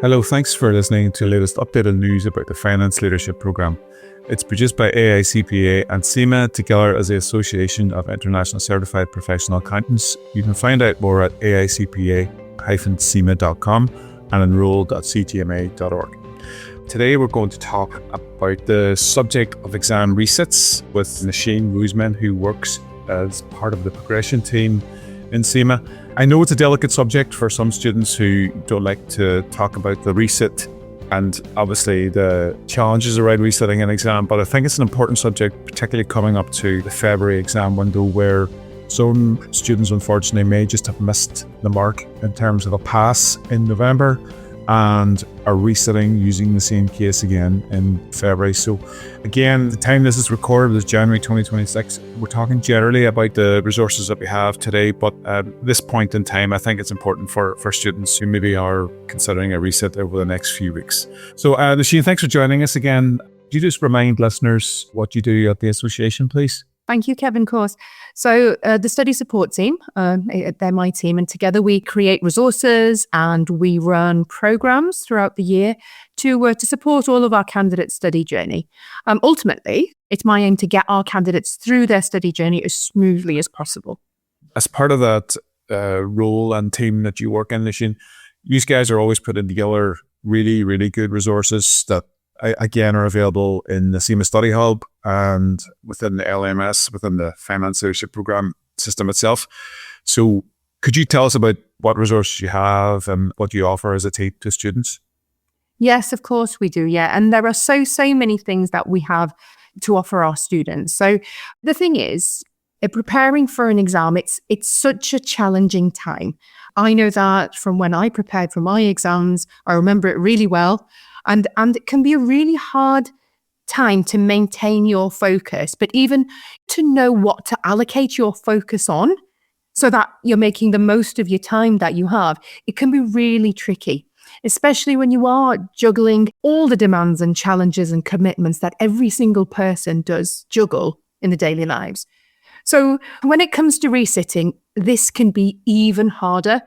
Hello, thanks for listening to the latest updated news about the Finance Leadership Program. It's produced by AICPA and CIMA together as the Association of International Certified Professional Accountants. You can find out more at aicpa-cima.com and enroll.cgma.org. Today we're going to talk about the subject of exam resits with Nasheen Wuisman, who works as part of the progression team in CIMA. I know it's a delicate subject for some students who don't like to talk about the resit and obviously the challenges around resetting an exam, but I think it's an important subject, particularly coming up to the February exam window where some students unfortunately may just have missed the mark in terms of a pass in November and are resetting using the same case again in February. So again, the time this is recorded is January 2026. We're talking generally about the resources that we have today, but at this point in time, I think it's important for students who maybe are considering a reset over the next few weeks. So Nasheen, thanks for joining us again. Could you just remind listeners what you do at the association, please? Thank you, Kevin, of course. So the study support team, they're my team, and together we create resources and we run programs throughout the year to support all of our candidates' study journey. Ultimately, it's my aim to get our candidates through their study journey as smoothly as possible. As part of that role and team that you work in, Nasheen, you guys are always putting together really, really good resources that again are available in the CIMA Study Hub and within the LMS, within the Finance Leadership Program system itself. So could you tell us about what resources you have and what you offer as a team to students? Yes, of course we do. Yeah. And there are so many things that we have to offer our students. So the thing is, preparing for an exam, it's such a challenging time. I know that from when I prepared for my exams, I remember it really well. And it can be a really hard time to maintain your focus, but even to know what to allocate your focus on so that you're making the most of your time that you have, it can be really tricky, especially when you are juggling all the demands and challenges and commitments that every single person does juggle in the daily lives. So when it comes to resitting, this can be even harder.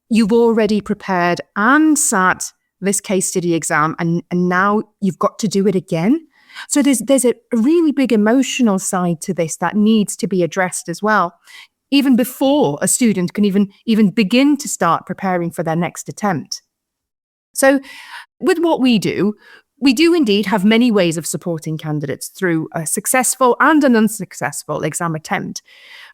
You've already prepared and sat this case study exam and now you've got to do it again. So there's a really big emotional side to this that needs to be addressed as well, even before a student can even begin to start preparing for their next attempt. So with what we do indeed have many ways of supporting candidates through a successful and an unsuccessful exam attempt.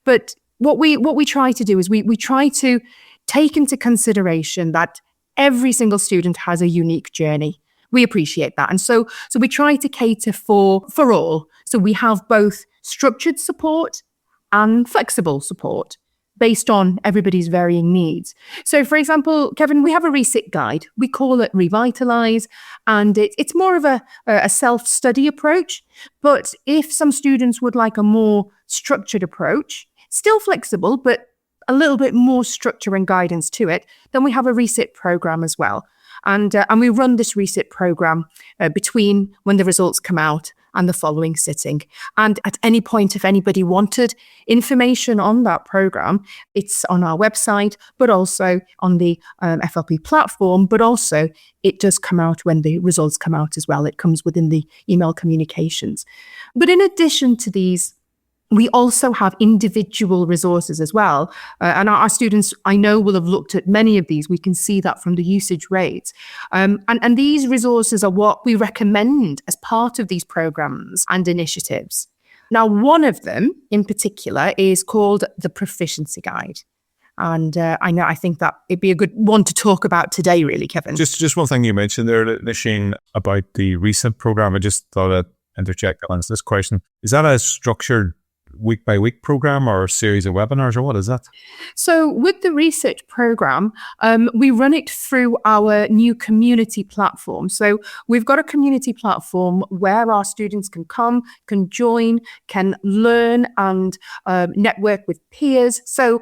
But what we try to do is we try to take into consideration that every single student has a unique journey. We appreciate that. And so we try to cater for all. So we have both structured support and flexible support based on everybody's varying needs. So for example, Kevin, we have a resit guide. We call it Revitalise, and it's more of a self-study approach. But if some students would like a more structured approach, still flexible, but a little bit more structure and guidance to it, then we have a Resit program as well. And we run this Resit program between when the results come out and the following sitting. And at any point, if anybody wanted information on that program, it's on our website, but also on the FLP platform, but also it does come out when the results come out as well. It comes within the email communications. But in addition to these, we also have individual resources as well. And our students, I know, will have looked at many of these. We can see that from the usage rates. And these resources are what we recommend as part of these programs and initiatives. Now, one of them in particular is called the Proficiency Guide. And I think that it'd be a good one to talk about today, really, Kevin. Just one thing you mentioned there, Nasheen, about the Resit program. I just thought I'd interject and answer this question. Is that a structured week-by-week program or a series of webinars, or what is that? So with the Resit program, we run it through our new community platform. So we've got a community platform where our students can come, can join, can learn and network with peers. So,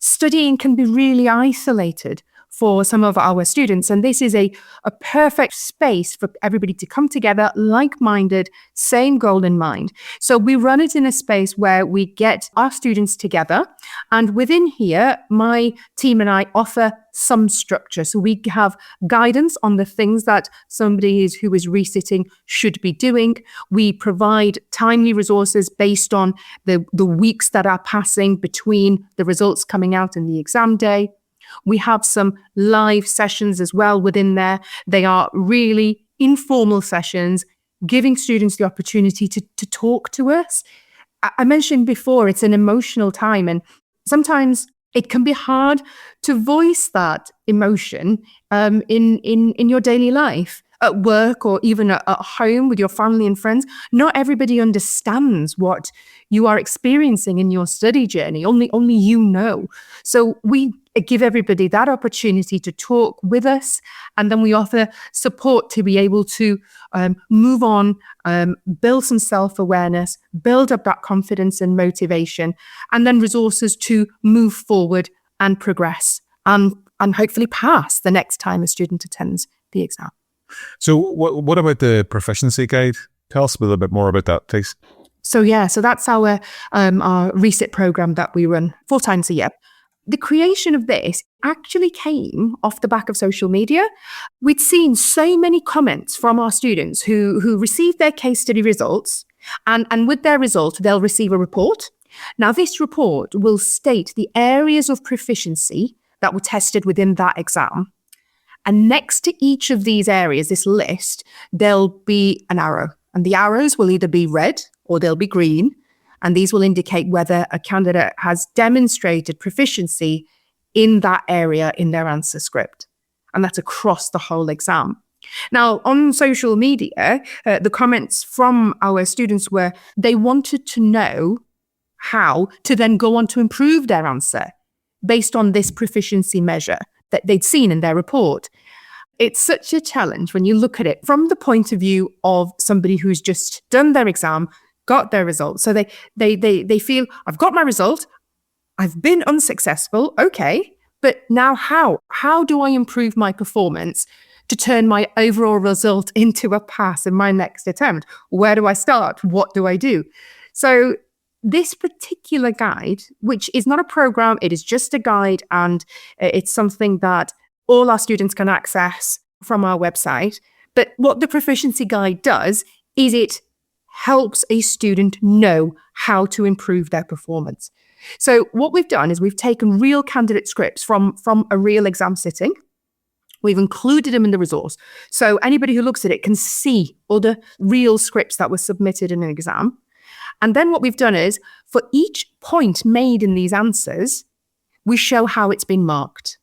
studying can be really isolated for some of our students. And this is a perfect space for everybody to come together, like-minded, same goal in mind. So we run it in a space where we get our students together. And within here, my team and I offer some structure. So we have guidance on the things that somebody who is resitting should be doing. We provide timely resources based on the weeks that are passing between the results coming out and the exam day. We have some live sessions as well within there. They are really informal sessions, giving students the opportunity to talk to us. I mentioned before, it's an emotional time, and sometimes it can be hard to voice that emotion in your daily life, at work, or even at home with your family and friends. Not everybody understands what you are experiencing in your study journey. Only you know. So we give everybody that opportunity to talk with us, and then we offer support to be able to move on, build some self-awareness, build up that confidence and motivation, and then resources to move forward and progress and hopefully pass the next time a student attends the exam. So what about the proficiency guide? Tell us a little bit more about that, please. So that's our Resit program that we run 4 times a year. The creation of this actually came off the back of social media. We'd seen so many comments from our students who received their case study results, and with their result, they'll receive a report. Now, this report will state the areas of proficiency that were tested within that exam. And next to each of these areas, this list, there'll be an arrow. And the arrows will either be red or they'll be green. And these will indicate whether a candidate has demonstrated proficiency in that area in their answer script. And that's across the whole exam. Now, on social media, the comments from our students were they wanted to know how to then go on to improve their answer based on this proficiency measure that they'd seen in their report. It's such a challenge when you look at it from the point of view of somebody who's just done their exam, got their results. So they feel, I've got my result, I've been unsuccessful, okay, but now how? How do I improve my performance to turn my overall result into a pass in my next attempt? Where do I start? What do I do? So this particular guide, which is not a program, it is just a guide, and it's something that all our students can access from our website. But what the proficiency guide does is it helps a student know how to improve their performance. So what we've done is we've taken real candidate scripts from a real exam sitting. We've included them in the resource. So anybody who looks at it can see other real scripts that were submitted in an exam. And then what we've done is, for each point made in these answers, we show how it's been marked.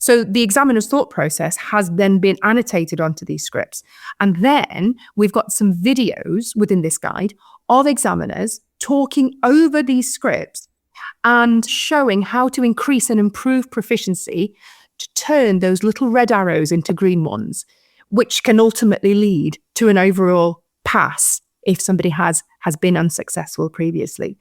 So the examiner's thought process has then been annotated onto these scripts. And then we've got some videos within this guide of examiners talking over these scripts and showing how to increase and improve proficiency to turn those little red arrows into green ones, which can ultimately lead to an overall pass if somebody has been unsuccessful previously.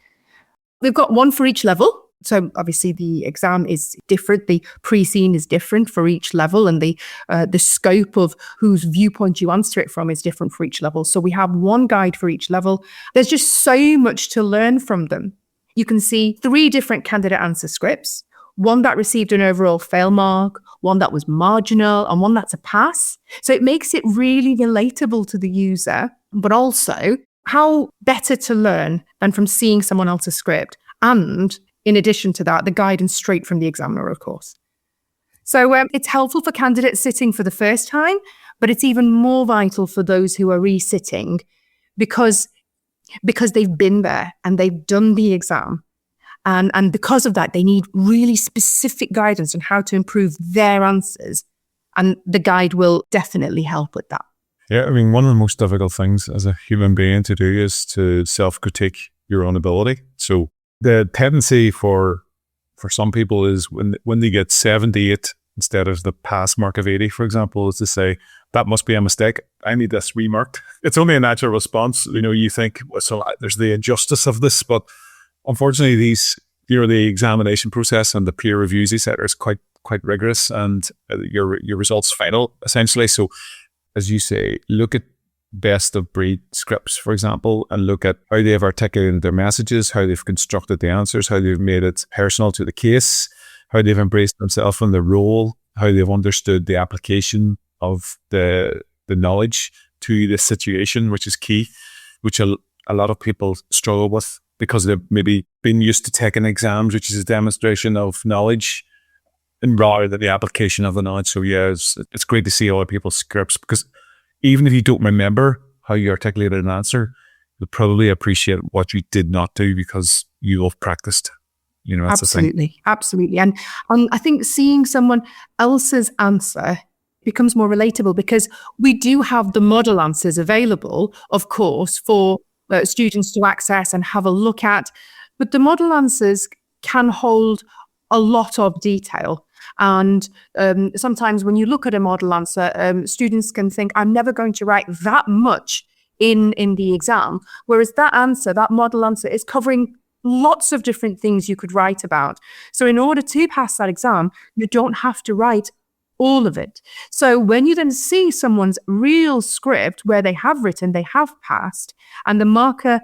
We've got one for each level. So obviously the exam is different. The pre-scene is different for each level, and the scope of whose viewpoint you answer it from is different for each level. So we have one guide for each level. There's just so much to learn from them. You can see 3 different candidate answer scripts, one that received an overall fail mark, one that was marginal, and one that's a pass. So it makes it really relatable to the user, but also how better to learn than from seeing someone else's script. And in addition to that, the guidance straight from the examiner, of course. So it's helpful for candidates sitting for the first time, but it's even more vital for those who are resitting because they've been there and they've done the exam. And because of that, they need really specific guidance on how to improve their answers. And the guide will definitely help with that. Yeah, I mean, one of the most difficult things as a human being to do is to self-critique your own ability. So the tendency for some people is when they get 78 instead of the pass mark of 80, for example, is to say, that must be a mistake. I need this remarked. It's only a natural response. You think, well, so there's the injustice of this, but unfortunately, the examination process and the peer reviews, etc., is quite quite rigorous, and your results final, essentially. So, as you say, look at best of breed scripts, for example, and look at how they've articulated their messages, how they've constructed the answers, how they've made it personal to the case, how they've embraced themselves in the role, how they've understood the application of the knowledge to the situation, which is key, which a lot of people struggle with because they've maybe been used to taking exams, which is a demonstration of knowledge, and rather than the application of the knowledge. So yeah, it's great to see other people's scripts, because even if you don't remember how you articulated an answer, you'll probably appreciate what you did not do because you have practiced. You know, that's absolutely, absolutely. And I think seeing someone else's answer becomes more relatable, because we do have the model answers available, of course, for students to access and have a look at. But the model answers can hold a lot of detail. And sometimes when you look at a model answer, students can think, I'm never going to write that much in the exam. Whereas that answer, that model answer, is covering lots of different things you could write about. So in order to pass that exam, you don't have to write all of it. So when you then see someone's real script where they have written, they have passed, and the marker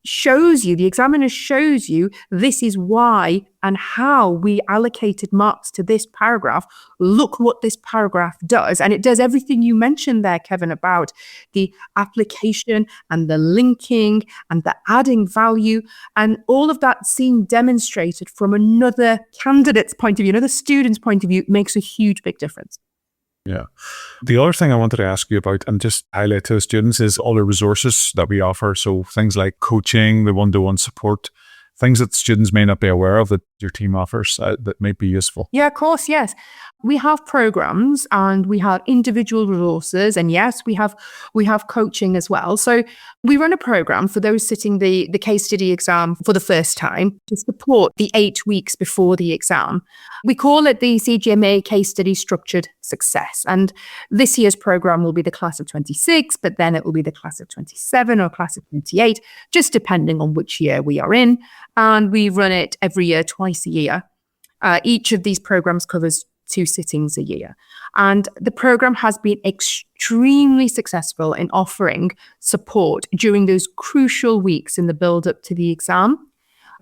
shows you, the examiner shows you, this is why and how we allocated marks to this paragraph. Look what this paragraph does. And it does everything you mentioned there, Kevin, about the application and the linking and the adding value, and all of that seen demonstrated from another candidate's point of view, another student's point of view, makes a huge, big difference. Yeah. The other thing I wanted to ask you about and just highlight to students is all the resources that we offer. So things like coaching, the one-to-one support, things that students may not be aware of that your team offers that might be useful. Yeah, of course, yes. We have programs and we have individual resources, and yes, we have coaching as well. So we run a program for those sitting the case study exam for the first time to support the 8 weeks before the exam. We call it the CGMA Case Study Structured Success. And this year's program will be the class of 26, but then it will be the class of 27 or class of 28, just depending on which year we are in. And we run it every year, twice a year. Each of these programs covers 2 sittings a year. And the program has been extremely successful in offering support during those crucial weeks in the build up to the exam.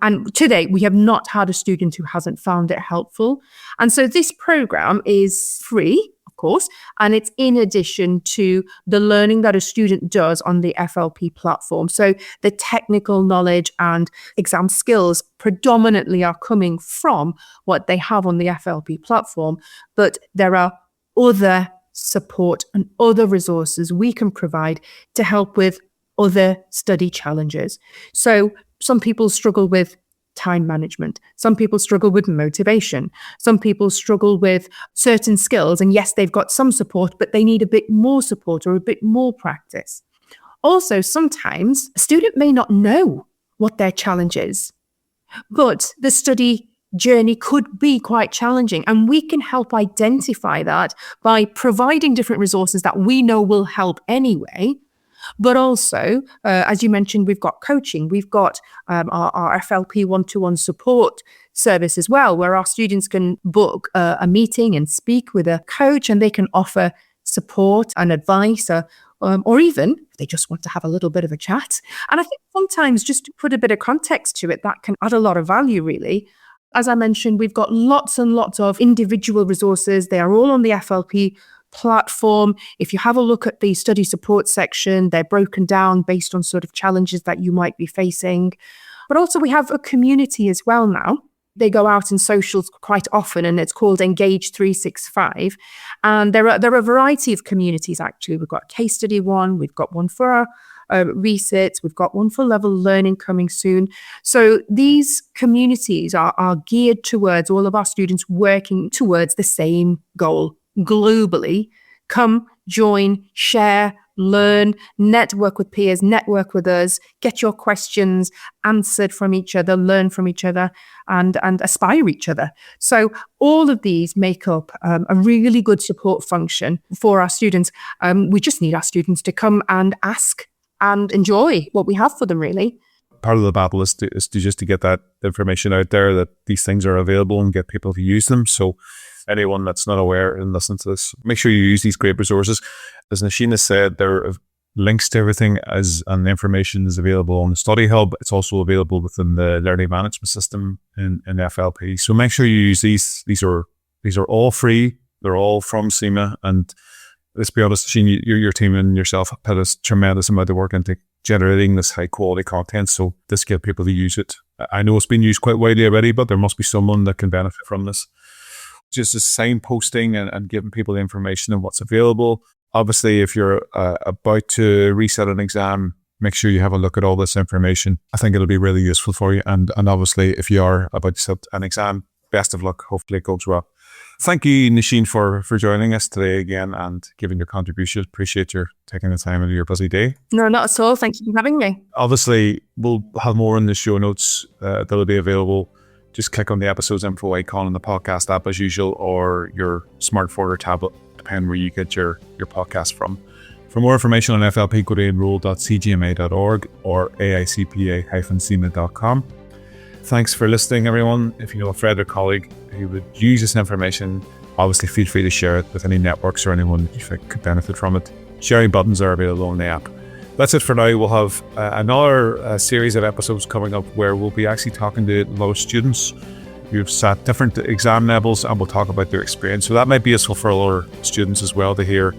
And to date, we have not had a student who hasn't found it helpful. And so this program is free, of course, and it's in addition to the learning that a student does on the FLP platform. So the technical knowledge and exam skills predominantly are coming from what they have on the FLP platform, but there are other support and other resources we can provide to help with other study challenges. So some people struggle with time management. Some people struggle with motivation. Some people struggle with certain skills. And yes, they've got some support, but they need a bit more support or a bit more practice. Also, sometimes a student may not know what their challenge is, but the study journey could be quite challenging. And we can help identify that by providing different resources that we know will help anyway. But also, as you mentioned, we've got coaching. We've got our FLP one-to-one support service as well, where our students can book a meeting and speak with a coach, and they can offer support and advice, or even if they just want to have a little bit of a chat. And I think sometimes just to put a bit of context to it, that can add a lot of value, really. As I mentioned, we've got lots and lots of individual resources. They are all on the FLP platform. If you have a look at the study support section, they're broken down based on sort of challenges that you might be facing. But also we have a community as well now. They go out in socials quite often, and it's called Engage 365. And there are a variety of communities, actually. We've got Case Study One, we've got one for our Resits, we've got one for Level Learning coming soon. So these communities are geared towards all of our students working towards the same goal globally. Come, join, share, learn, network with peers, network with us, get your questions answered from each other, learn from each other, and aspire each other. So all of these make up a really good support function for our students. We just need our students to come and ask and enjoy what we have for them, really. Part of the battle is to just to get that information out there that these things are available and get people to use them. So anyone that's not aware and listen to this, make sure you use these great resources. As Nasheen has said, there are links to everything and the information is available on the Study Hub. It's also available within the learning management system in FLP. So make sure you use these. These are all free. They're all from CIMA. And let's be honest, Nasheen, your team and yourself have put a tremendous amount of work into generating this high quality content. So this get people to use it. I know it's been used quite widely already, but there must be someone that can benefit from this. Just as signposting and giving people the information and what's available. Obviously, if you're about to reset an exam, make sure you have a look at all this information. I think it'll be really useful for you. And obviously, if you are about to set an exam, best of luck. Hopefully it goes well. Thank you, Nasheen, for joining us today again and giving your contribution. Appreciate your taking the time out of your busy day. No, not at all. Thank you for having me. Obviously, we'll have more in the show notes that'll be available. Just click on the episodes info icon in the podcast app as usual, or your smartphone or tablet, depending where you get your podcast from. For more information on FLP, go to enroll.cgma.org or aicpa-cima.com. Thanks for listening, everyone. If you know a friend or colleague who would use this information, obviously feel free to share it with any networks or anyone you think could benefit from it. Sharing buttons are available on the app. That's it for now. We'll have another series of episodes coming up where we'll be actually talking to a lot of students who've sat different exam levels, and we'll talk about their experience. So that might be useful for a lot of students as well to hear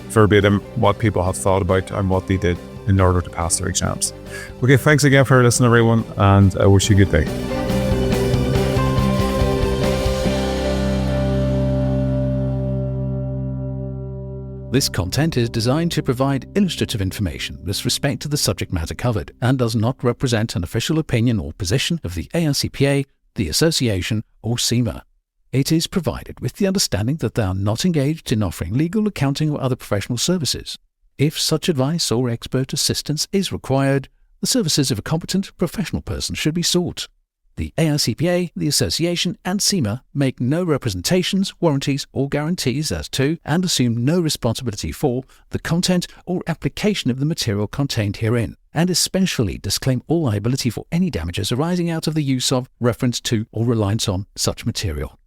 verbatim what people have thought about and what they did in order to pass their exams. Okay, thanks again for listening, everyone, and I wish you a good day. This content is designed to provide illustrative information with respect to the subject matter covered and does not represent an official opinion or position of the AICPA, the Association, or CIMA. It is provided with the understanding that they are not engaged in offering legal, accounting, or other professional services. If such advice or expert assistance is required, the services of a competent professional person should be sought. The AICPA, the Association, and CIMA make no representations, warranties, or guarantees as to, and assume no responsibility for, the content or application of the material contained herein, and especially disclaim all liability for any damages arising out of the use of, reference to, or reliance on such material.